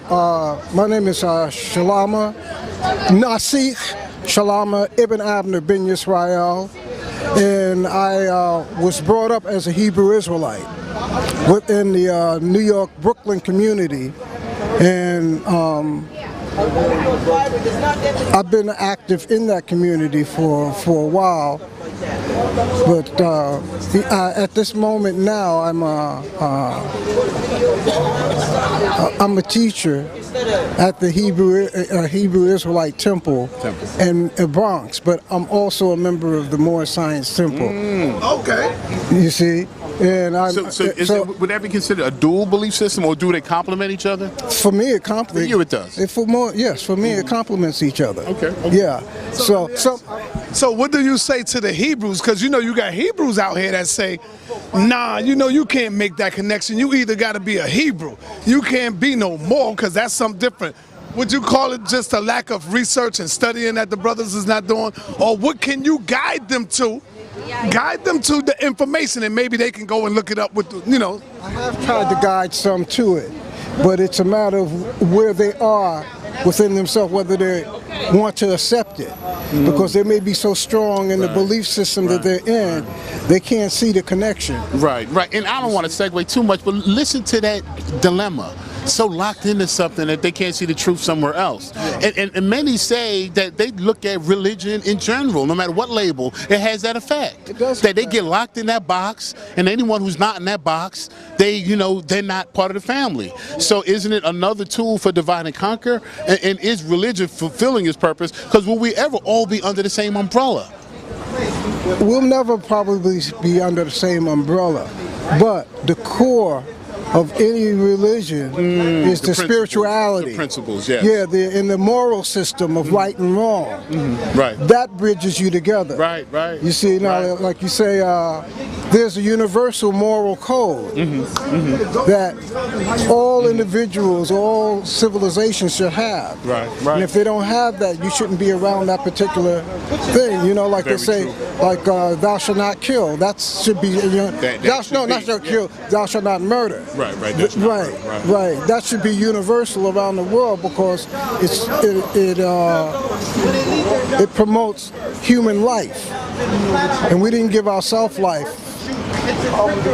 my name is Shalama Nasikh Shalama Ibn Abner bin Yisrael, and I was brought up as a Hebrew Israelite within the New York, Brooklyn community, and I've been active in that community for a while. But at this moment now, I'm a teacher at the Hebrew Israelite Temple in Bronx, but I'm also a member of the Moore Science Temple. Okay. You see? And would that be considered a dual belief system, or do they complement each other? For me, it complements. For you, it does. Yes, for me, it complements each other. Okay. Yeah. So what do you say to the Hebrews? Because you know you got Hebrews out here that say, nah, you know you can't make that connection. You either got to be a Hebrew. You can't be no more, because that's something different. Would you call it just a lack of research and studying that the brothers is not doing? Or what can you guide them to? Guide them to the information, and maybe they can go and look it up with, you know. I have tried to guide some to it, but it's a matter of where they are within themselves, whether they want to accept it. Because they may be so strong in the belief system that they're in, they can't see the connection. Right. And I don't want to segue too much, but listen to that dilemma. So locked into something that they can't see the truth somewhere else. And many say that they look at religion in general, no matter what label, it has that effect. It does. That they get locked in that box, and anyone who's not in that box, they're not part of the family. So isn't it another tool for divide and conquer? And is religion fulfilling its purpose? Because will we ever all be under the same umbrella? We'll never probably be under the same umbrella, but the core of any religion is the spirituality. The principles, yes. Yeah, in the moral system of right and wrong. Right. That bridges you together. Right. You see, now, like you say, there's a universal moral code that all individuals, all civilizations should have. Right. And if they don't have that, you shouldn't be around that particular thing. You know, like Very they say, true. like thou shalt not kill. That should be, thou shalt kill, thou shalt not murder. Right. Right. That should be universal around the world, because it promotes human life, and we didn't give ourselves life.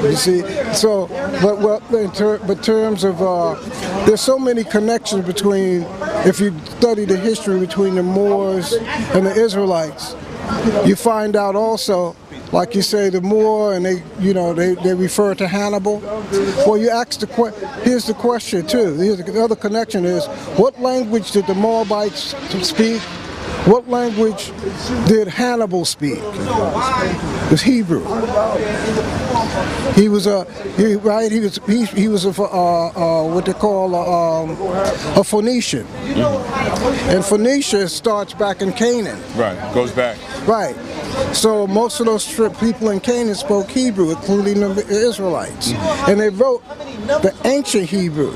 You see, so but in terms of there's so many connections between, if you study the history between the Moors and the Israelites, you find out also, like you say, the Moor, and they refer to Hannibal. Well, you ask here's the question too. Here's the other connection is, what language did the Moabites speak? What language did Hannibal speak? It was Hebrew. He was what they call a Phoenician. And Phoenicia starts back in Canaan. Right, goes back. Right. So most of those people in Canaan spoke Hebrew, including the Israelites. And they wrote the ancient Hebrew.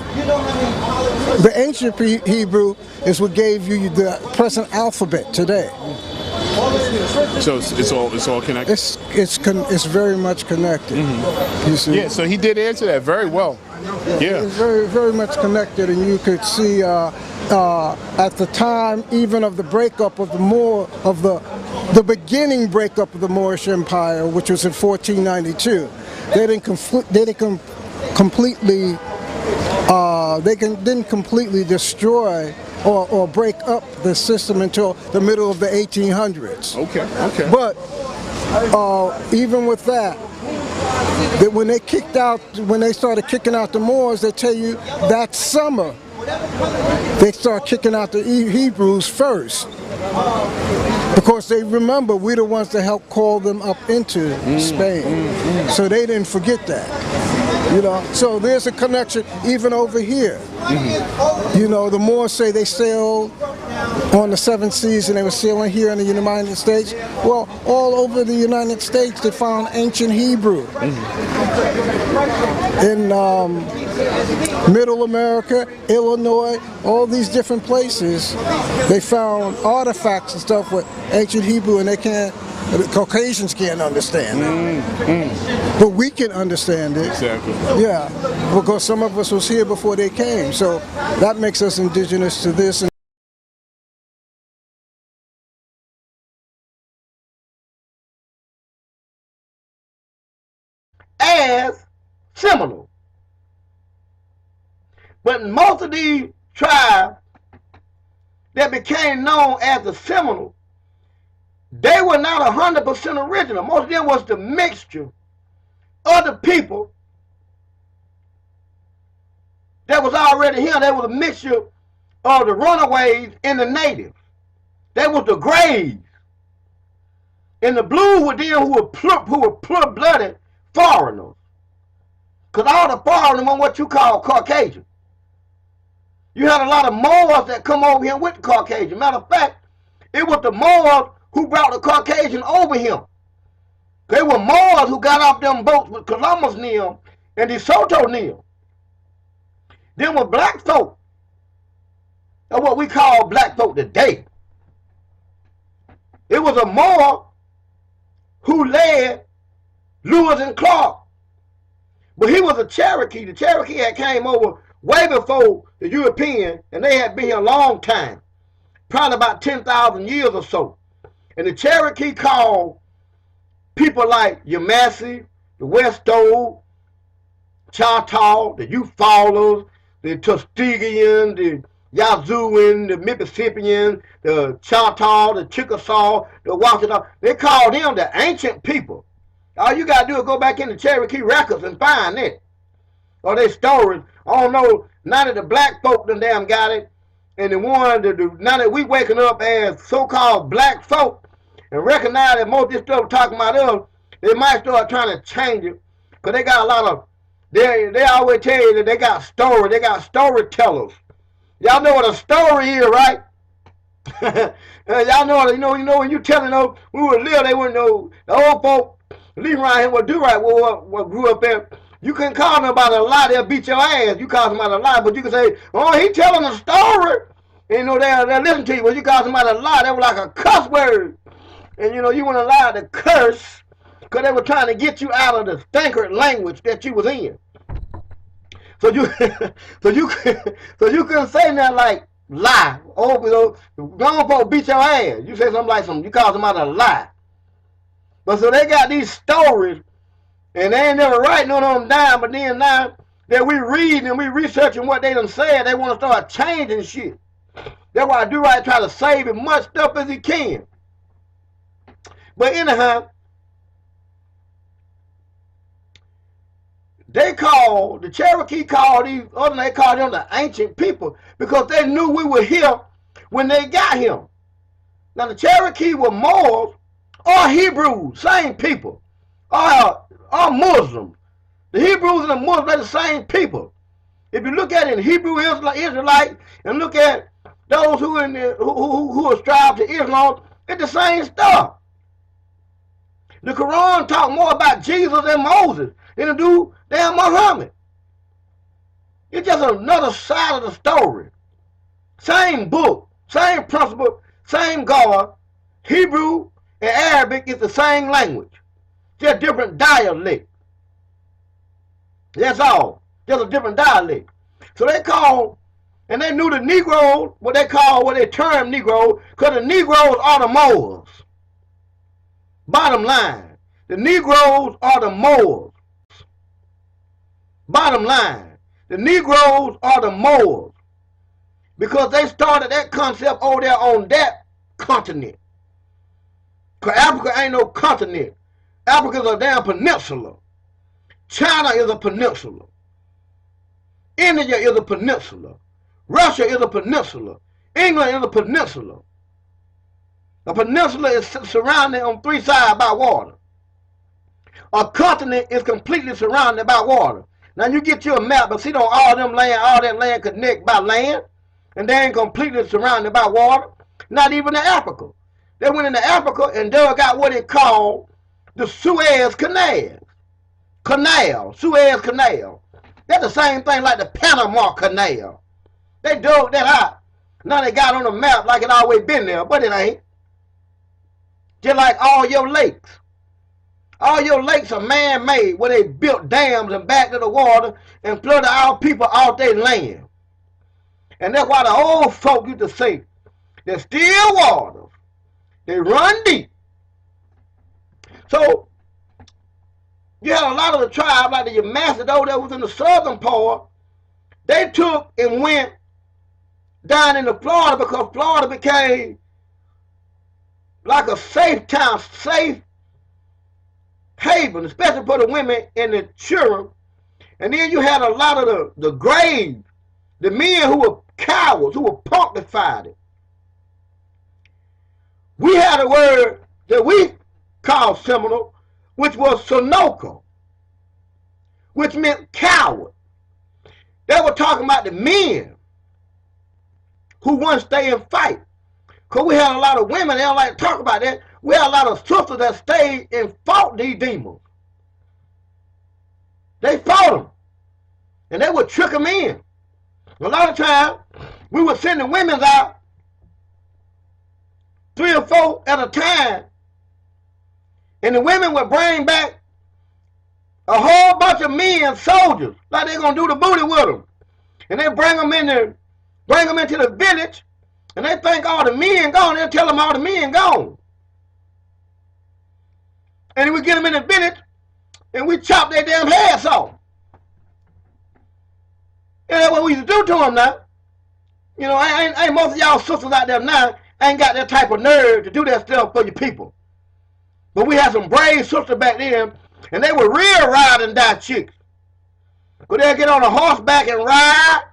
The ancient Hebrew is what gave you the present alphabet today. So it's all connected? It's very much connected. You see? Yeah, so he did answer that very well. Yeah. It's very, very much connected, and you could see at the time, even of the breakup of the beginning breakup of the Moorish Empire, which was in 1492, they didn't completely destroy or break up the system until the middle of the 1800s. Okay. But even with that when they started kicking out the Moors, they tell you that summer they start kicking out the Hebrews first, because they remember we're the ones that helped call them up into Spain. So they didn't forget that. So there's a connection even over here. The Moors say they sailed on the 7 seas and they were sailing here in the United States. Well, all over the United States they found ancient Hebrew. In Middle America, Illinois, all these different places, they found artifacts and stuff with ancient Hebrew, and the Caucasians can't understand it. But we can understand it. Exactly. Yeah, because some of us was here before they came, so that makes us indigenous to this. As Seminole. But most of these tribes that became known as the Seminole, they were not 100% original. Most of them was the mixture of the people that was already here. They was a mixture of the runaways and the natives. They was the grays. And the blue were them who were pure-blooded foreigners. Because all the foreigners were what you call Caucasian. You had a lot of Moors that come over here with the Caucasian. Matter of fact, it was the Moors who brought the Caucasian over here. They were Moors who got off them boats with Columbus near and De Soto near. Them were black folk. That's what we call black folk today. It was a Moor who led Lewis and Clark. But he was a Cherokee. The Cherokee had came over way before the European, and they had been here a long time, probably about 10,000 years or so. And the Cherokee called people like Yamasee, the Westoe, Choctaw, the Eufaulers, the Tuskegean, the Yazooan, the Mississippian, the Choctaw, the Chickasaw, the Washita. They called them the ancient people. All you got to do is go back in the Cherokee records and find it. Or their stories. I don't know, now that the black folk done damn got it, and the one, now that we waking up as so-called black folk and recognize that most of this stuff talking about us, they might start trying to change it. Because they got a lot of, they always tell you that they got stories, they got storytellers. Y'all know what a story is, right? Y'all know, you know when you telling them we would live, they wouldn't know. The old folk, leave around here, would do right, what grew up there. You can call them about a lie, they'll beat your ass. You call them about a lie, but you can say, oh, he telling a story. And, you know, they'll listen to you, but you call them about a lie, they were like a cuss word. And, you know, you weren't allowed to curse because they were trying to get you out of the stinker language that you was in. So you couldn't say nothing like lie. Oh, you know, grown folk beat your ass. You say something like you call somebody a lie. But so they got these stories, and they ain't never writing none of them down, but then now that we reading and we researching what they done said, they want to start changing shit. That's why I do right try to save as much stuff as he can. But anyhow, the Cherokee called these other, they called them the ancient people because they knew we were here when they got here. Now the Cherokee were Moors or Hebrews, same people, or Muslims. The Hebrews and the Muslims are the same people. If you look at it in Hebrew Israelite and look at those who ascribe to Islam, it's the same stuff. The Quran talk more about Jesus and Moses than it do damn Muhammad. It's just another side of the story. Same book, same principle, same God. Hebrew and Arabic is the same language. Just different dialect. That's all. Just a different dialect. So they call, and they knew the Negroes, what they term Negro, because the Negroes are the Moors. Bottom line, the Negroes are the Moors. Bottom line, the Negroes are the Moors. Because they started that concept over there on that continent. Because Africa ain't no continent. Africa's a damn peninsula. China is a peninsula. India is a peninsula. Russia is a peninsula. England is a peninsula. A peninsula is surrounded on three sides by water. A continent is completely surrounded by water. Now you get you a map, but see, don't all that land connect by land? and they ain't completely surrounded by water. Not even in Africa. They went into Africa and dug out what they called the Suez Canal. Suez Canal. That's the same thing like the Panama Canal. They dug that out. Now they got on the map like it always been there, but it ain't. Just like all your lakes. All your lakes are man-made where they built dams and back to the water and flooded our people off their land. And that's why the old folk used to say, there's still waters. They run deep. So, you had a lot of the tribes, like the Yamasee that was in the southern part, they took and went down into Florida because Florida became like a safe town, safe haven, especially for the women and the children. And then you had a lot of the graves, the men who were cowards, who were punctified it. We had a word that we called Seminole, which was Sonoka, which meant coward. They were talking about the men who wouldn't stay and fight. Because we had a lot of women, they don't like to talk about that. We had a lot of sisters that stayed and fought these demons. They fought them. And they would trick them in. A lot of times, we would send the women out 3 or 4 at a time. And the women would bring back a whole bunch of men, soldiers, like they're going to do the booty with them. And they bring them into the village, and they think all the men gone. They'll tell them all the men gone. And then we get them in the village, and we chop their damn heads off. And that's what we used to do to them now. You know, ain't most of y'all sisters out there now ain't got that type of nerve to do that stuff for your people. But we had some brave sisters back then, and they were real ride and die chicks. But they'll get on a horseback and ride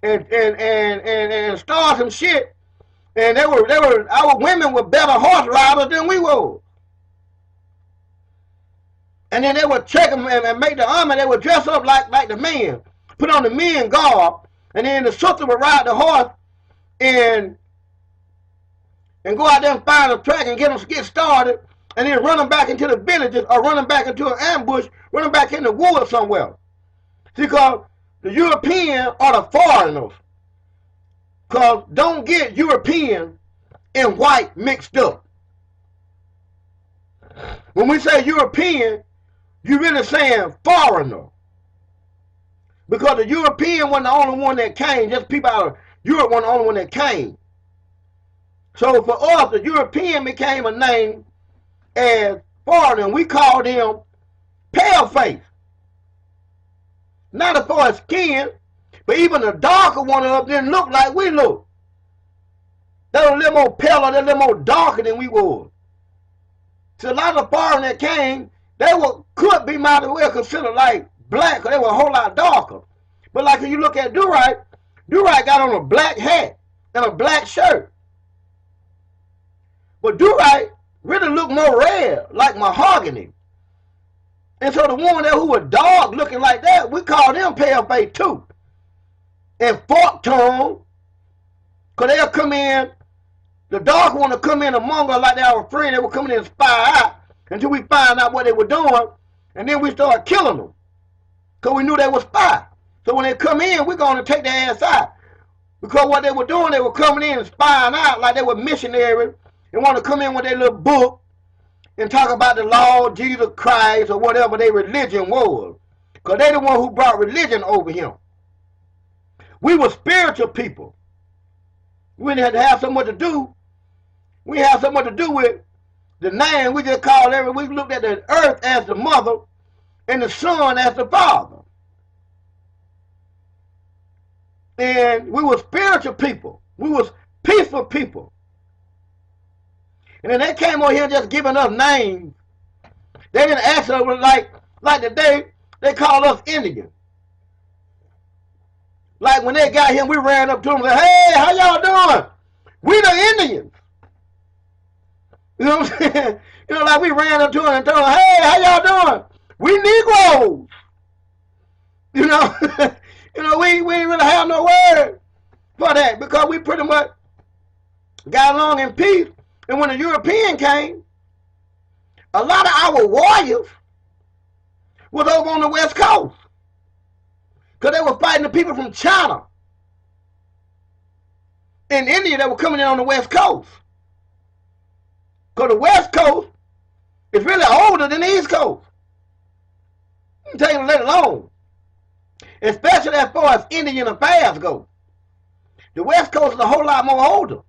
and start some shit. And our women were better horse riders than we were. And then they would check them and make the army. They would dress up like the men, put on the men garb, and then the sister would ride the horse and go out there and find a track and get started, and then run them back into the villages or run them back into an ambush, run them back in the woods somewhere. See, because the European are the foreigners. Because don't get European and white mixed up. When we say European, you're really saying foreigner. Because the European wasn't the only one that came. Just people out of Europe wasn't the only one that came. So for us, the European became a name as foreigner. We called him pale face. Not as far as skin, but even the darker one of them didn't look like we look. They were a little more paler, they were a little more darker than we were. So a lot of the foreigners that came, could be might as well considered like black, because they were a whole lot darker. But like if you look at Do-Right got on a black hat and a black shirt. But Do-Right really looked more red, like mahogany. And so the woman there who was dark looking like that, we called them pale face too. And fork tongue, because they'll come in, the dark one will come in among us like they were friends. They would come in and spy out until we find out what they were doing, and then we started killing them because we knew they were spies. So when they come in, we're going to take their ass out. Because what they were doing, they were coming in and spying out like they were missionaries and want to come in with their little book and talk about the Lord Jesus Christ or whatever their religion was. Because they're the one who brought religion over him. We were spiritual people. We didn't have to have so much to do. We have so much to do with the name. We just called we looked at the earth as the mother and the sun as the father. And we were spiritual people. We was peaceful people. And then they came over here just giving us names. They didn't ask us like today, they call us Indian. Like when they got here, we ran up to them and said, hey, how y'all doing? We the Indians. You know what I'm saying? You know, like we ran up to them and told them, hey, how y'all doing? We Negroes. You know, we didn't really have no word. for that, because we pretty much got along in peace. And when the European came, a lot of our warriors was over on the West Coast, because they were fighting the people from China and India that were coming in on the West Coast. Because the West Coast is really older than the East Coast. I'm telling you, let it alone. Especially as far as Indian affairs go. The West Coast is a whole lot more older.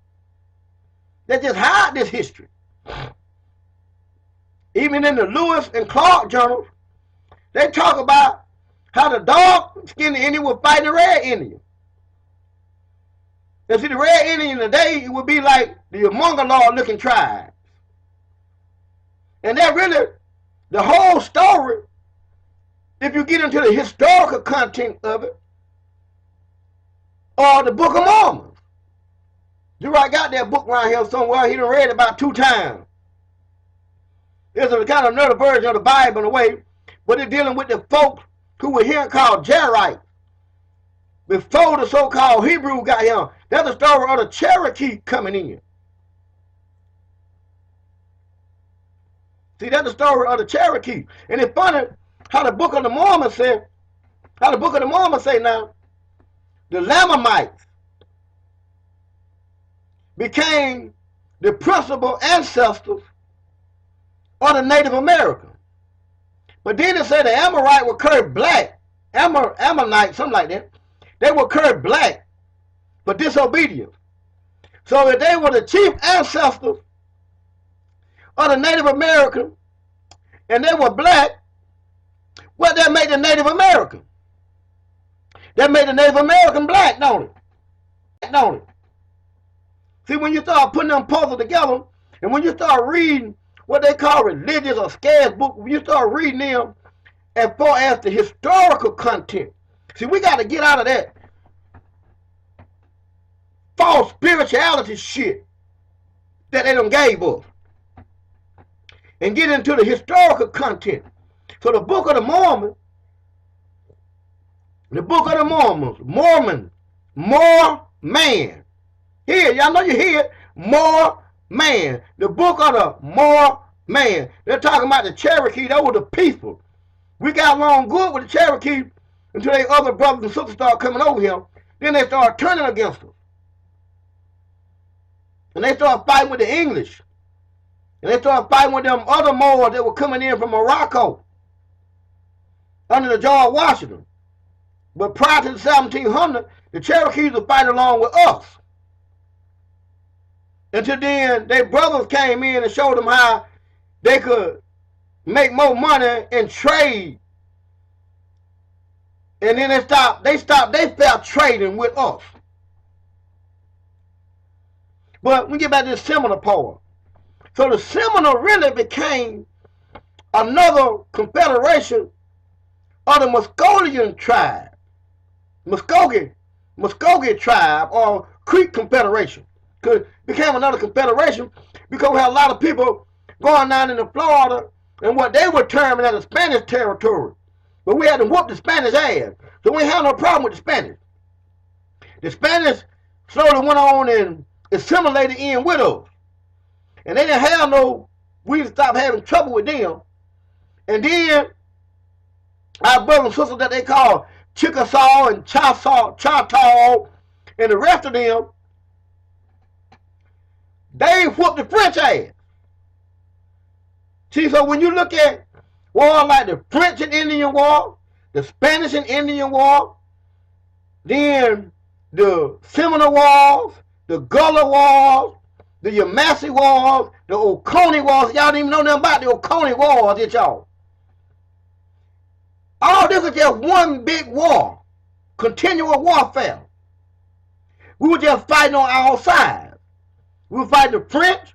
They just hide this history. Even in the Lewis and Clark journals, they talk about how the dark-skinned Indian was fighting the red Indian. And see, the red Indian today, it would be like the Mongoloid-looking tribes. And that really, the whole story, if you get into the historical content of it, or the Book of Mormon. I got that book around here somewhere. He done read it about 2 times. It's a kind of another version of the Bible in a way, but it's dealing with the folks who were here called Jerites. Before the so-called Hebrew got here, that's the story of the Cherokee coming in. See, that's the story of the Cherokee. And it's funny how the Book of the Mormon said, now, the Lamanites became the principal ancestors of the Native Americans. But then it said the Amorite were cursed black. Ammonite, something like that. They were cursed black for disobedience. So if they were the chief ancestors of the Native American and they were black, what that made the Native American? That made the Native American black, don't it? See, when you start putting them puzzles together, and when you start reading what they call religious or scarce books, when you start reading them as far as the historical content, see, we got to get out of that false spirituality shit that they done gave us and get into the historical content. So the Book of the Mormon, more man. Here, y'all know you hear it, more man. The Book of the more man. They're talking about the Cherokee. They were the people. We got along good with the Cherokee until they other brothers and sisters started coming over here. Then they started turning against us. And they started fighting with the English. And they started fighting with them other Moors that were coming in from Morocco under the George Washington. But prior to the 1700s, the Cherokees were fighting along with us. Until then, their brothers came in and showed them how they could make more money and trade. And then they felt trading with us. But we get back to the Seminole part. So the Seminole really became another confederation of the Muscogee tribe. Muscogee tribe, or Creek Confederation. Became another confederation because we had a lot of people going down into Florida and what they were terming as the Spanish territory. But we had to whoop the Spanish ass. So we had no problem with the Spanish. The Spanish slowly went on and assimilated in with us. And they didn't have we stopped having trouble with them. And then our brothers and sisters that they call Chickasaw and Choctaw and the rest of them, they whooped the French ass. See, so when you look at wars like the French and Indian War, the Spanish and Indian War, then the Seminole Wars, the Gullah Wars, the Yamasee Wars, the Oconee Wars, y'all didn't even know nothing about the Oconee Wars, did y'all? All this is just one big war, continual warfare. We were just fighting on all sides. We were fighting the French,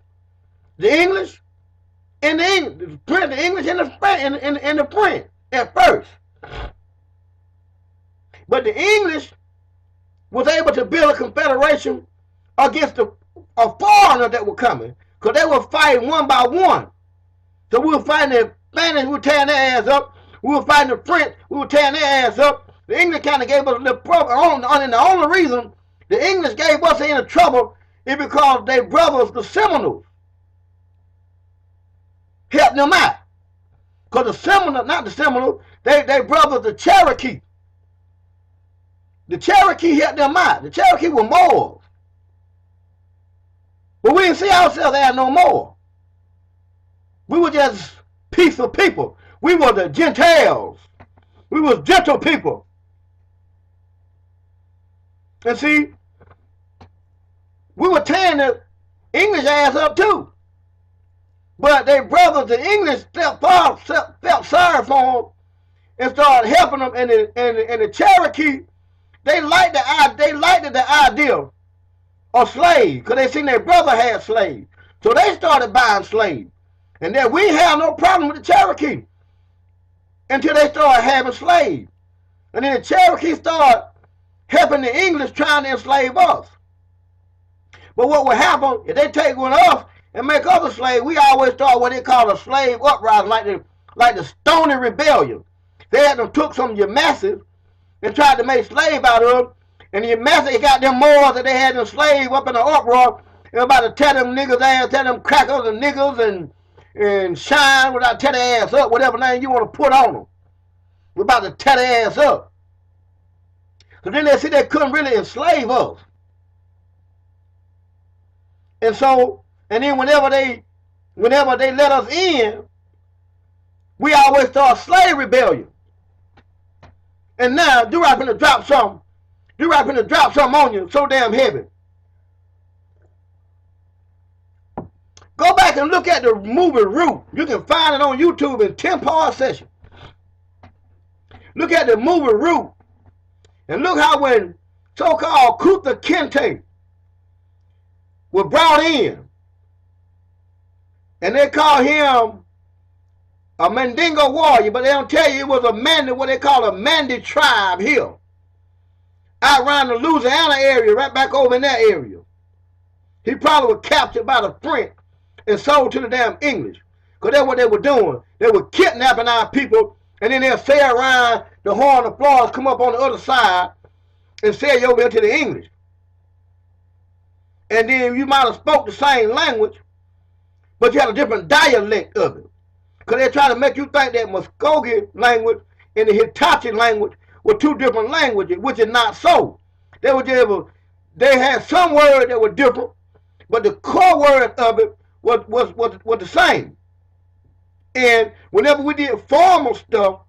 the English, and the English and the French at first. But the English was able to build a confederation against a foreigner that were coming, because they were fighting one by one. So we were fighting the Spanish, we were tearing their ass up. We were fighting the French, we were tearing their ass up. The English kind of gave us a little problem, and the only reason The English gave us into trouble is because their brothers, the Seminoles, helped them out. Because the Seminole, not the Seminole, they brothers, the Cherokee. The Cherokee helped them out. The Cherokee were Moors. But we didn't see ourselves as no more. We were just peaceful people. We were the Gentiles. We was gentle people. And see, we were tearing the English ass up too. But their brothers, the English, felt sorry for them and started helping them. And the Cherokee, they liked the idea of slaves because they seen their brother had slaves. So they started buying slaves. And then we had no problem with the Cherokee until they started having slaves. And then the Cherokee started helping the English trying to enslave us. But what would happen if they take one of us and make other slaves? We always start what they call a slave uprising, like the Stony Rebellion. They had them took some of your masses and tried to make slaves out of them. And the masses got them Moors that they had them slaves up in the uproar. And about to tear them niggas ass, tear them crackers and niggas and shine without tear their ass up, whatever name you want to put on them. We're about to tear their ass up. So then they see they couldn't really enslave us. And so, and then whenever they let us in, we always start slave rebellion. And now, D-Rock finna drop something. D-Rock finna drop something on you so damn heavy. Go back and look at the movie Root. You can find it on YouTube in 10-part session. Look at the movie Root. And look how when so-called Kunta Kinte was brought in, and they call him a Mandingo warrior, but they don't tell you it was a Mandy, what they call a Mandy tribe here. Out around the Louisiana area, right back over in that area. He probably was captured by the French and sold to the damn English. Because that's what they were doing. They were kidnapping our people, and then they'll sail around the Horn of Florida, come up on the other side, and sail you over here to the English. And then you might have spoke the same language, but you had a different dialect of it. Because they try to make you think that Muskogee language and the Hitachi language were two different languages, which is not so. They had some words that were different, but the core word of it was the same. And whenever we did formal stuff,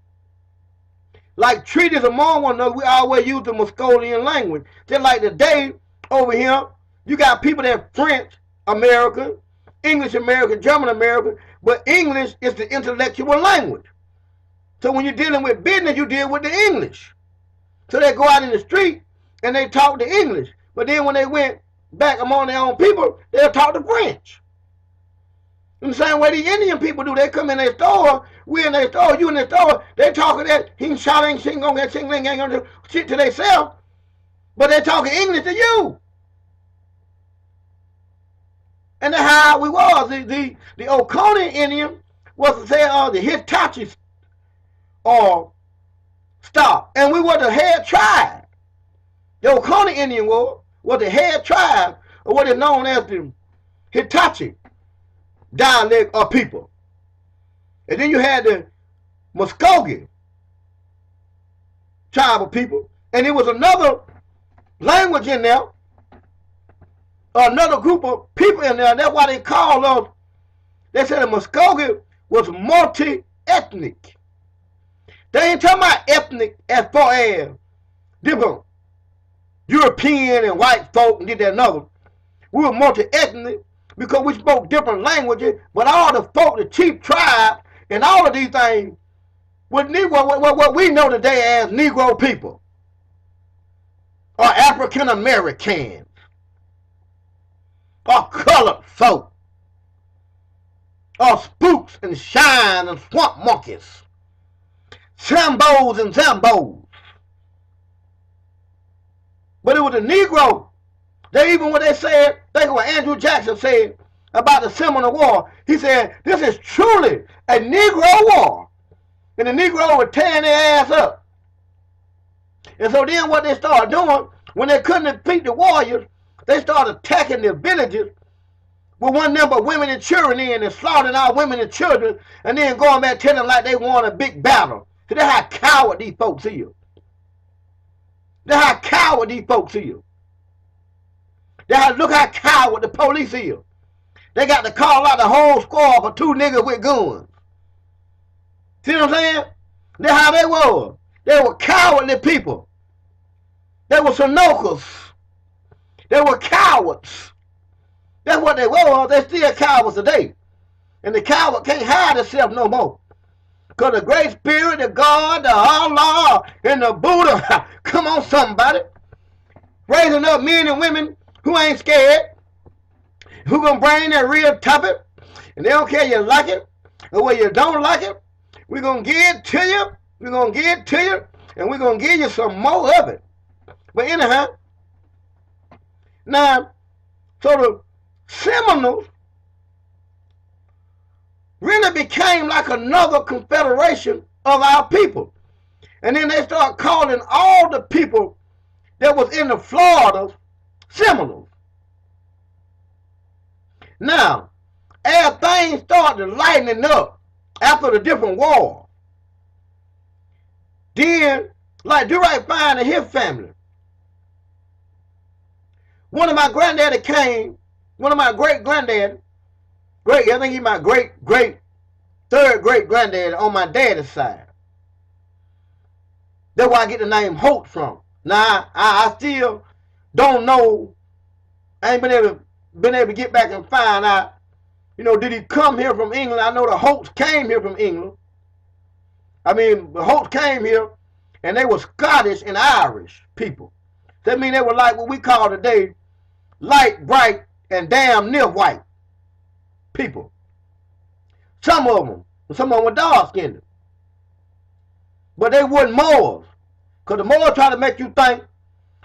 like treaties among one another, we always used the Muscovian language. Just like today, over here, you got people that French American, English American, German American, but English is the intellectual language. So when you're dealing with business, you deal with the English. So they go out in the street and they talk the English. But then when they went back among their own people, they'll talk the French. In the same way the Indian people do. They come in their store, we in their store, you in their store, they talking that hing shouting, sing on that sing ling ain't gonna do shit to themselves. But they talking English to you. And that's how we was. The Oconee Indian was to say the Hitachi stop. And we were the head tribe. The Oconee Indian was the head tribe of what is known as the Hitachi dialect of people. And then you had the Muskogee tribe of people. And there was another language in there, another group of people in there. That's why they call us, they said the Muskogee was multi-ethnic. They ain't talking about ethnic as far as different European and white folk and did that another. We were multi-ethnic because we spoke different languages, but all the folk, the chief tribe, and all of these things, what we know today as Negro people, or African Americans, or colored folk, or spooks and shine and swamp monkeys, Sambos and Zambos. But it was the Negro. They even when they said, think of what Andrew Jackson said about the Seminole War. He said, this is truly a Negro war. And the Negro were tearing their ass up. And so then what they started doing, When they couldn't defeat the warriors, they started attacking their villages with one number of women and children in and slaughtering our women and children, and then going back telling them like they won a big battle. So that's how coward these folks is. That's how coward these folks is. Look how coward the police is. They got to call out the whole squad for 2 niggas with guns. See what I'm saying? That's how they were. They were cowardly people. They were Sonokers. They were cowards. That's what they were. They still cowards today. And the coward can't hide himself no more. Because the Great Spirit, the God, the Allah, and the Buddha, come on somebody, raising up men and women who ain't scared, who gonna bring that real topic, and they don't care you like it, or whether you don't like it, we're gonna give it to you, we're gonna give it to you, and we're gonna give you some more of it. But anyhow, now, so the Seminoles really became like another confederation of our people. And then they start calling all the people that was in the Florida Seminoles. Now, as things started lightening up after the different wars, then, like Do-Right Fine and his family, one of my granddaddy came, one of my great-granddaddy, I think he's my third great-granddaddy on my daddy's side. That's where I get the name Holks from. Now, I still don't know, I ain't been able to get back and find out, you know, did he come here from England? I know the Holks came here from England. I mean, the Holks came here, and they were Scottish and Irish people. That means they were like what we call today light, bright, and damn near white people. Some of them were dark-skinned. But they weren't Moors. Because the Moors try to make you think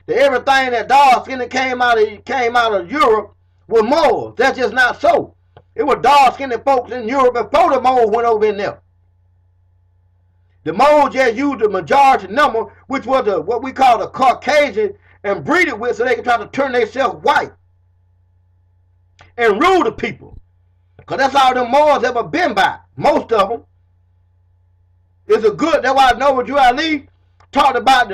that everything that dark-skinned came out of Europe was Moors. That's just not so. It was dark-skinned folks in Europe before the Moors went over in there. The Moors just used the majority number, which was what we call the Caucasian, and breed it with so they could try to turn themselves white and rule the people. Because that's all the Moors ever been by. Most of them. It's a good, that's why I know what Ali talked about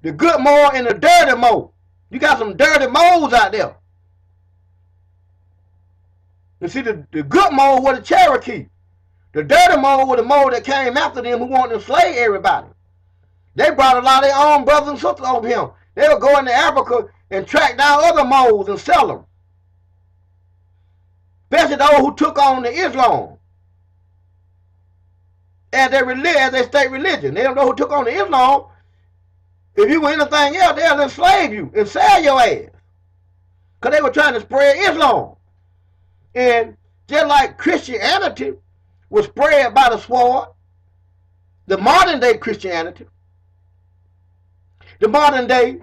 the good Moor and the dirty Moor. You got some dirty Moors out there. You see, the good Moor were the Cherokee. The dirty Moor were the Moor that came after them who wanted to enslave everybody. They brought a lot of their own brothers and sisters over here. They would go into Africa and track down other Moors and sell them. Especially those who took on the Islam as their state religion. They don't know who took on the Islam. If you were anything else, they'll enslave you and sell your ass. Because they were trying to spread Islam. And just like Christianity was spread by the sword, the modern day Christianity, the modern day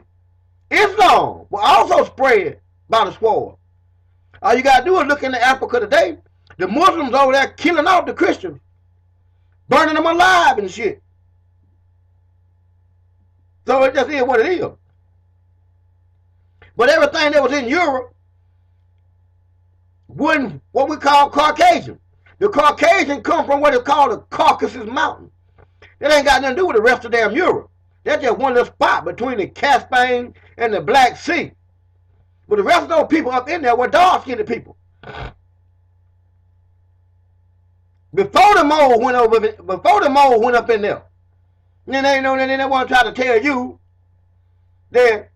Islam will also spread by the sword. All you got to do is look into Africa today. The Muslims over there killing off the Christians, burning them alive and shit. So it just is what it is. But everything that was in Europe wasn't what we call Caucasian. The Caucasian come from what is called the Caucasus Mountain. That ain't got nothing to do with the rest of damn Europe. That's just one little spot between the Caspian and the Black Sea. But the rest of those people up in there were dark-skinned people. Before the Moors went up in there, then they want to try to tell you that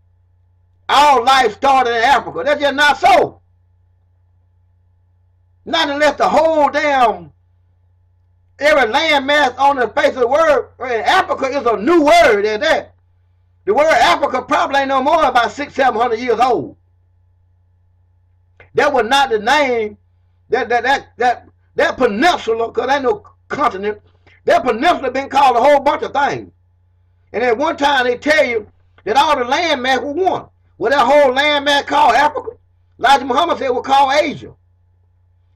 our life started in Africa. That's just not so. Not unless the whole damn every landmass on the face of the world in Africa is a new word at that. The word Africa probably ain't no more about 600-700 years old. That was not the name that peninsula, because ain't no continent. That peninsula been called a whole bunch of things. And at one time they tell you that all the landmass was one. Well, that whole landmass called Africa, Elijah Muhammad said was called Asia.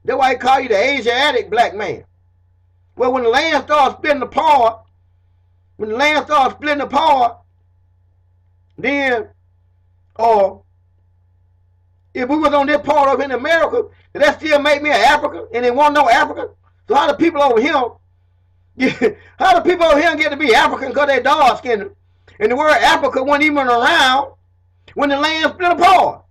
That's why he call you the Asiatic black man. Well, when the land starts splitting apart, then Or if we was on this part of in America, that still make me an African and they want no African. So how the people over here, how the people over here get to be African because they dark skinned? And the word Africa wasn't even around when the land split apart.